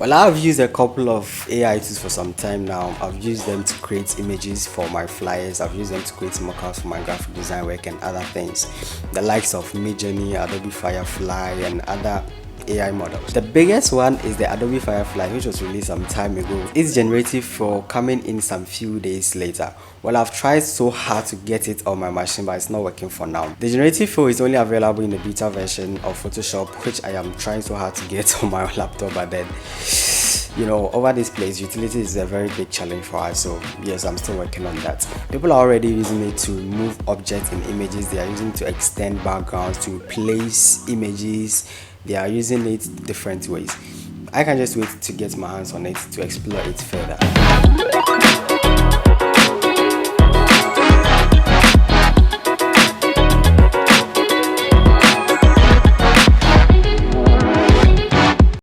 Well, I've used a couple of AI tools for some time now. I've used them to create images for my flyers. I've used them to create mockups for my graphic design work and other things. The likes of Midjourney, Adobe Firefly, and other AI models. The biggest one is the Adobe Firefly, which was released some time ago. It's generative for coming in some few days later. Well, I've tried so hard to get it on my machine, but it's not working for now. The generative fill is only available in the beta version of Photoshop, which I am trying so hard to get on my laptop, but then over this place, utility is a very big challenge for us. So yes, I'm still working on that. People are already using it to move objects in images. They are using it to extend backgrounds, to place images. They are using it different ways. I can just wait to get my hands on it to explore it further.